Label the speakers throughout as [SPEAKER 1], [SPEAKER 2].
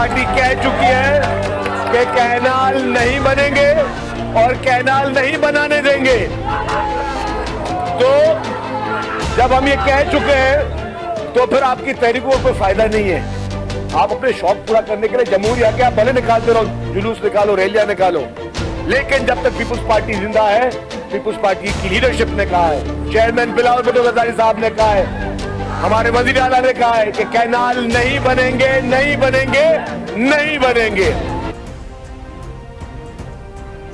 [SPEAKER 1] Party कह चुकी है कि कैनाल नहीं बनेंगे और कैनाल नहीं बनाने देंगे। तो जब हम ये कह चुके हैं तो फिर आपकी तहरीकों को कोई फायदा नहीं है। आप अपने शौक पूरा करने के लिए जमहूरी हक आप भले निकालते रहो, जुलूस निकालो, रैलियां निकालो, लेकिन जब तक पीपुल्स पार्टी जिंदा है, पीपुल्स पार्टी की लीडरशिप ने कहा है, चेयरमैन बिलावल भुट्टो जरदारी साहब ने कहा है, हमारे वजीर आला ने कहा है कि कैनाल नहीं बनेंगे, नहीं बनेंगे, नहीं बनेंगे।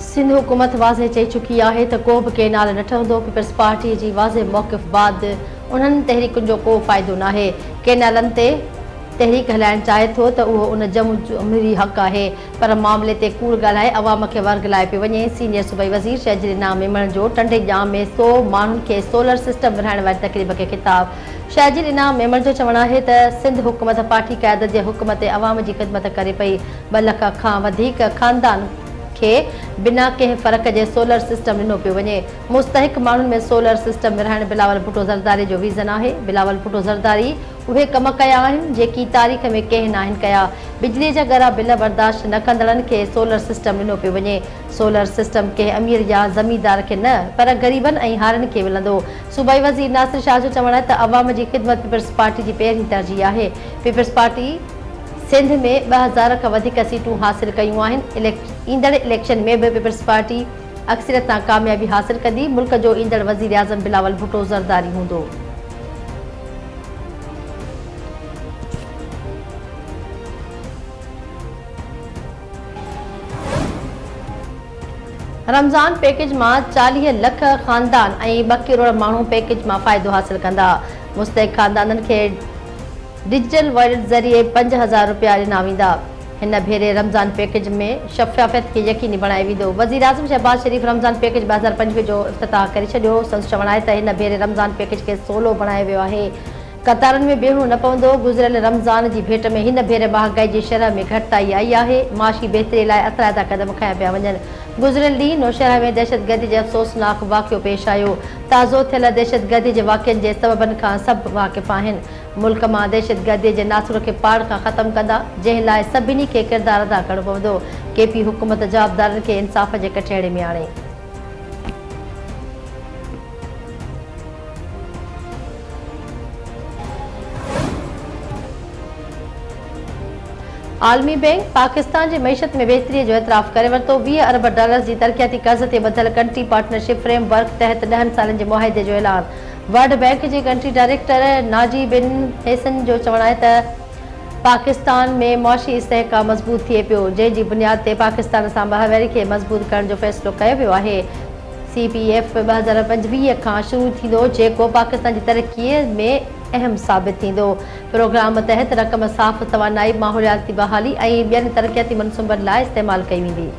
[SPEAKER 2] सिंध हुकूमत वाज़े चई चुकी है तो को भी कैनाल न ठहंदो। पीपल्स पार्टी की वाज़े मौक़िफ़ बाद उन्हनि तहरीकुनि जो को फ़ाइदो न आहे। कैनालनि ते तहरीक हलाइण चाहे थो तो वो उन जमहूरी हक़ है, पर मामले ते कूड़ ॻाल्हाए अवाम खे वर्गलाए पियो वञे। सीनियर सूबाई वज़ीर शहजील इनाम मेमण जो टंडे जाम में 100 माण्हुनि खे सोलर सिस्टम विरहाइण वारी तक़रीब खे ख़िताब। शहजील इनाम मेमण जो चवणु आहे त सिंध हुकूमत पार्टी क़यादत जे हुक्म ते अवाम जी ख़िदमत करे पई। 2 लख खां वधीक ख़ानदान खे बिना कंहिं फ़र्क़ जे सोलर सिस्टम ॾिनो पियो वञे। मुस्तहिक माण्हुनि में सोलर सिस्टम विरहाइण बिलावल भुट्टो ज़रदारी जो विज़न आहे। बिलावल भुट्टो ज़रदारी उहे कम कया आहिनि जेकी तारीख़ में कंहिं नाहिनि कया। बिजली जा ॻरा बिल बर्दाश्त न कंदड़नि खे सोलर सिस्टम ॾिनो पियो वञे। सोलर सिस्टम कंहिं अमीर या ज़मींदार खे न, पर ग़रीबनि ऐं हारनि खे मिलंदो। सूबाई वज़ीर नासिर शाह जो चवणु आहे त अवाम जी ख़िदमत पीपल्स पार्टी जी पहिरीं तरजीह आहे। पीपल्स पार्टी सिंध में 2000 खां वधीक सीटूं हासिल कयूं आहिनि। ईंदड़ इलेक्शन में भी पीपल्स पार्टी अक्सरियत सां कामयाबी हासिल कंदी। मुल्क जो ईंदड़ वज़ीर आज़म बिलावल भुट्टो ज़रदारी हूंदो। रमज़ान पैकेज में 40 लख ख़ानदान और 2 करोड़ माण्हू पैकेज में फ़ाइदो हासिल कंदा। मुस्तहिक ख़ानदाननि खे डिजिटल वॉलेट ज़रिए 5000 रुपया ॾिना वेंदा। हिन भेरे रमज़ान पैकेज में शफ़ाफ़ियत खे यकीनी बणाए वेंदो। वज़ीर आज़म शहबाज शरीफ़ रमज़ान पैकेज 2025 जो इफ़्तिताह करे छॾियो। संदसि चवणु आहे त हिन भेरे रमज़ान पैकेज खे सवलो बणायो वियो आहे। कतारनि में बीहणो न पवंदो। गुज़िरियल रमज़ान जी भेट में हिन भेरे महांगाई जी शरह में घटिताई आई आहे। माशी बहितरी लाइ असराइता क़दम खयां पिया वञनि। गुज़िरियल ॾींहुं नौशहरा में दहशतगर्दी जो अफ़सोसनाक वाक़ियो पेश आयो। ताज़ो थियल दहशतगर्दी जे वाक़िअनि जे सबबनि खां सभु वाक़िफ़ आहिनि। मुल्क मां दहशतगर्दी जे नासुर खे पाण खां ख़तमु कंदा, जंहिं लाइ सभिनी खे किरदारु अदा करणो पवंदो। केपी हुकूमत जवाबदारनि खे इंसाफ़ जे कठेड़े में आणे। आलमी बैंक पाकिस्तान जी मईशत में बहितरी जो एतराफ़ करे वरितो। 20 अरब डॉलर जी तरक़ियाती कर्ज़ ते ॿधल कंट्री पार्टनरशिप फ्रेमवर्क तहत 10 सालनि जे मुआहिदे जो ऐलान। वर्ल्ड बैंक जे कंट्री डायरेक्टर नाजी बिन हेसन जो चवणु आहे त पाकिस्तान में मुआशी इस्तेहकाम मज़बूत थिए पियो, जंहिंजी बुनियाद ते पाकिस्तान सां बहावरी खे मज़बूत करण जो फ़ैसिलो कयो वियो आहे। CPF 2025 खां शुरू थींदो, जेको पाकिस्तान जी तरक़ीअ में अहम साबित थींदो। प्रोग्राम तहत रक़म साफ़ तवानाई, माहौलियाती बहाली ऐं ॿियनि तरक़ियाती मनसूबनि लाइ इस्तेमालु कई वेंदी।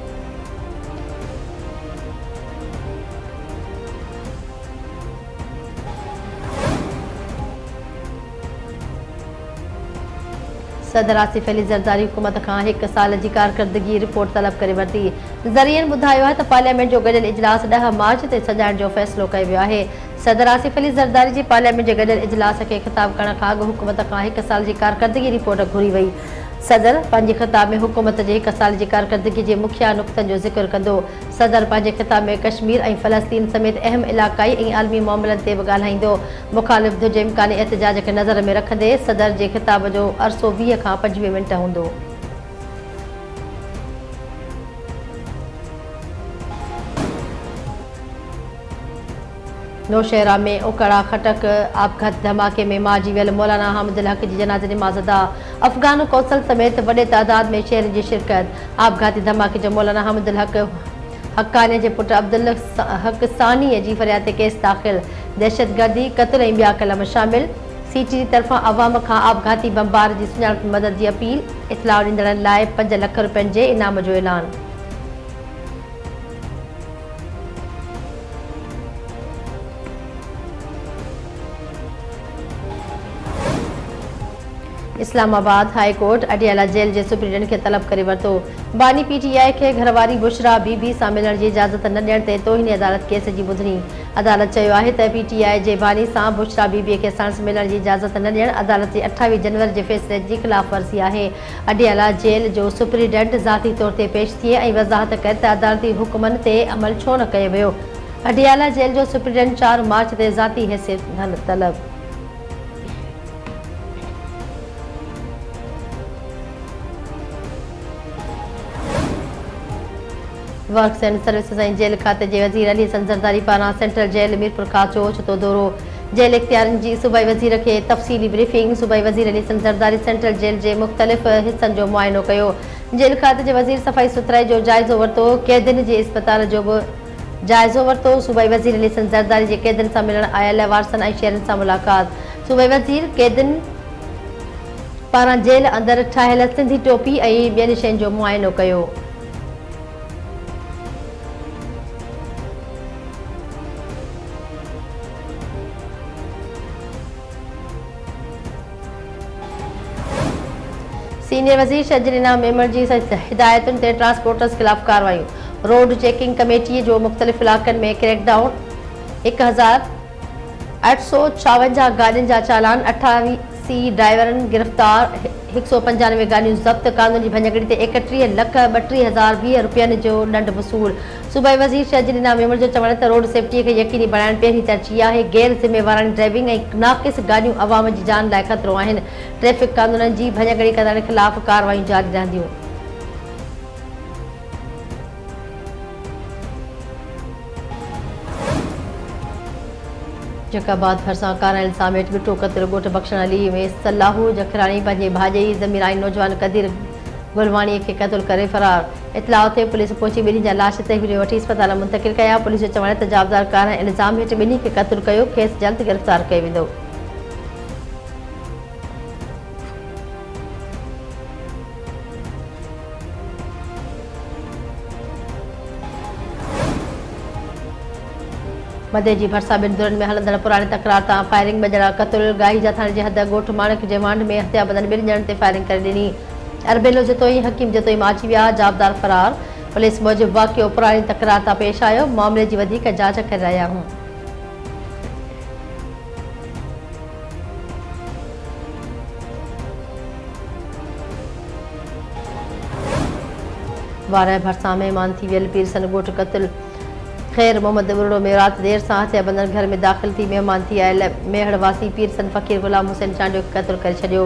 [SPEAKER 2] सदर आसिफ अली ज़रदारी हुकूमत खां 1 साल जी कारकर्दगी रिपोर्ट तलब करे वरिती। ज़रियनि ॿुधायो आहे त पार्लियामेंट जो गॾियल इजलास 10 मार्च ते सजाइण जो फ़ैसिलो कयो वियो आहे। सदर आसिफ अली ज़रदारी जी पार्लियामेंट जे गॾियल इजलास खे ख़िताब करण खां अॻु हुकूमत खां 1 साल जी कारकर्दगी रिपोर्ट घुरी वई। सदर पंहिंजे ख़िताब में हुकूमत जे 1 साल जी कारकर्दगी जे मुखिया नुक़्तनि जो ज़िक्र कंदो। सदर पंहिंजे ख़िताब में कश्मीर ऐं फ़लस्तीन समेत अहम इलाक़ाई ऐं आलमी मामलनि ते बि ॻाल्हाईंदो। मुख़ालिफ़ जे इम्कानी एहतजाज खे नज़र में रखंदे सदर जे ख़िताब जो अरसो 20 खां 25 मिंट हूंदो। नौशहरा में उकड़ा खटक आपघात धमाके में मारिजी वियल मौलाना हामिदुल हक़ जी जनाज़े नमाज़ अदा। अफ़गान कौंसल समेत वॾे तादाद में शहर जी शिरकत। आपघाती धमाके जो मौलाना हामिदुल हक़ हक़ानी जे पुट अब्दुल हक़ सानीअ जी फ़रियाद ते केस दाख़िल। दहशतगर्दी, क़त्ल ऐं ॿिया कलम शामिल। CT जी तरफ़ां अवाम खां आपघाती बमबार जी सुञाणप मदद जी अपील। इतलाउ ॾींदड़नि लाइ 5 लख रुपयनि जे इनाम जो ऐलान। Islamabad high court Adiala jail जे सुप्रीडेंट खे तलब करे वरितो। बानी पीटीआई खे घरवारी बुशरा बीबी सां मिलण जी इजाज़त न ॾियण ते तौहीन अदालत केस जी ॿुधणी। अदालत चयो आहे त पीटीआई जे बानी सां बुशरा बीबीअ खे साणुसि मिलण जी इजाज़त न ॾियण अदालत जे 28 जनवरी जे फ़ैसिले जी ख़िलाफ़ वर्ज़ी आहे। अडियाला जेल जो सुप्रीडेंट ज़ाती तौर ते पेश थिए ऐं वज़ाहत करे त अदालती हुकुमनि ते अमल छो न कयो वियो। अडियाला जेल जो सुप्रीडेंट 4 मार्च ते ज़ाती हैसियत तलब। वर्क्स एंड सर्विसेज ऐं जेल खाते जे वज़ीर अली हसन ज़रदारी पारां सेंट्रल जेल मीरपुर खां ओचितो दौरो। जेल इख़्तियारनि जी सूबाई वज़ीर खे तफ़सीली ब्रीफिंग। सूबाई वज़ीर अली हसन ज़रदारी सेंट्रल जेल जे मुख़्तलिफ़ हिस्सनि जो मुआइनो कयो। जेल खाते जे वज़ीर सफ़ाई सुथराई जो जाइज़ो वरितो। कैदियुनि जे इस्पताल जो बि जाइज़ो वरितो। सूबाई वज़ीर अली हसन ज़रदारी जे कैदियुनि सां मिलण आयल वारसनि ऐं शहरनि सां मुलाक़ात। सूबाई वज़ीर कैदियुनि पारां जेल अंदरि ठाहियल सिंधी टोपी ऐं ॿियनि शयुनि जो मुआइनो कयो। सीनियर वज़ीर शजरीना मेमण जी हिदायतुनि ते ट्रांसपोर्टर्स ख़िलाफ़ कार्रवाइयूं। रोड चेकिंग कमेटी जो मुख़्तलिफ़ इलाक़नि में क्रैकडाउन। 1856 गाॾियुनि जा चालान। 88 ड्राइवरनि गिरफ़्तार। 195 गाॾियूं ज़ब्त। क़ानून जी भञकड़ी ते 31,32,020 रुपयनि जो ॾंढ वसूल। सूबाई वज़ीर शजरीना मेमण जो चवण त रोड सेफ्टीअ खे यकीनी बणाइण पहिरीं तरजीह आहे। गैर ज़िम्मेवारानी ड्राइविंग ऐं नाक़िस गाॾियूं अवाम जी जान लाइ ख़तरो आहिनि। ट्रैफ़िक क़ानूननि जी भञकड़ी कंदड़नि ख़िलाफ़ कार्रवाइयूं जारी रहंदियूं। जकाबाद भरिसां कारा इल्ज़ाम हेठि ॿिटो क़तल ॻोठ बख़्शन अली में सलाहू जखराणी पंहिंजे भाॼाई ज़मीराई नौजवान कदीर गुलवाणीअ खे क़तल करे फ़रार। इतलाउ ते पुलिस पहुची ॿिन्ही जा लाश तहवील वठी इस्पताल मुंतक़िल कया। पुलिस जो चवण त जाबदार कारा इल्ज़ाम हेठि ॿिन्ही खे क़तल कयो। खेसि जल्द गिरफ़्तार कयो वेंदो। मदे जी भरिसां ॿिनि धुरनि में हलंदड़ पुराणी तकरार तां फायरिंग में ॼणा क़तल। गाही जा थाणे जे हद ॻोठ माणक जे वांड में हथियाबंदनि ॿिनि ॼणनि ते फायरिंग करे ॾिनी। अरबेलो जतोई हकीम जतोई माची विया। जाबदार फ़रार। पुलिस मूजिबि वाक़ियो पुराणी तकरार तां पेश आयो। मामले जी वधीक जांच करे रहिया आहियूं। वारह भरिसां महिमान थी वियल पीरसन ॻोठ क़तल। ख़ैर मोहम्मद बुरड़ो में राति देर सां हथियाबंदनि घर में दाख़िल थी महिमान थी आयल मेहड़वासी पीरसन फ़कीर ग़ुलाम हुसैन चांडियो खे क़तल करे छॾियो।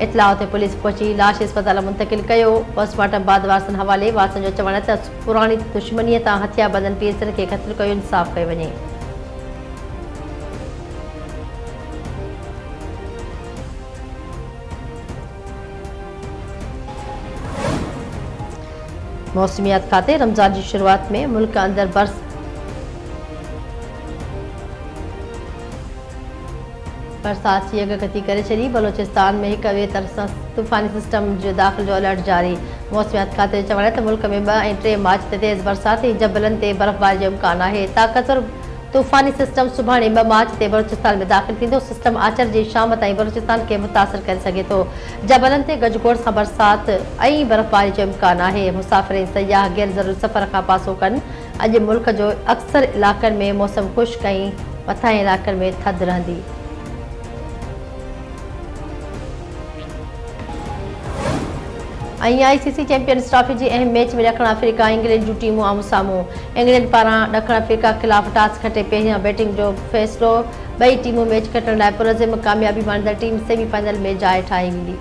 [SPEAKER 2] इतलाउ ते पुलिस पहुची लाश इस्पताल मुंतक़िल कयो। पोस्टमार्टम बाद वारसनि हवाले। वारसनि जो चवण त पुराणी दुश्मनीअ तां हथियाबंदनि पीरसन खे क़तल कयो। इंसाफ़ कयो वञे। मौसमियात खाते रमज़ान जी शुरूआत में मुल्क अंदरि बरसात जी अगकथी करे छॾी। बलोचिस्तान में हिक ॿिए तरफ़ तूफ़ानी सिस्टम जो दाख़िल जो अलर्ट जारी। मौसमियात खाते जो चवण त मुल्क में 2 ऐं 3 मार्च ते तेज़ बरसात ऐं जबलनि ते बर्फ़बारी जो इम्कान आहे। ताक़तवर तूफ़ानी सिस्टम सुभाणे 2 मार्च ते बलोचिस्तान में दाख़िल थींदो। सिस्टम आचर जी शाम ताईं बलोचिस्तान खे मुतासिर करे सघे थो। जबलनि ते गजगोड़ सां बरसात ऐं बर्फ़बारी जो इम्कान आहे। मुसाफ़िर ऐं सयाह गैर ज़रूरी सफ़र खां पासो कनि। अॼु मुल्क जो अक्सर इलाइक़नि में मौसम ख़ुश्क ऐं मथां इलाइक़नि में थधि रहंदी। ICC चैंपियंस ट्रॉफी जी अहम मैच में ॾखण अफ्रीका इंग्लैंड जूं टीमूं आम्हूं साम्हूं। इंग्लैंड पारां ॾखण अफ्रीका ख़िलाफ़ टॉस खटे पहिरियां बैटिंग जो फ़ैसिलो। ॿई टीमूं मैच खटण लाइ पुरज़म कामयाबी माणींदड़ टीम सेमीफाइनल में जाइ ठाही वेंदी।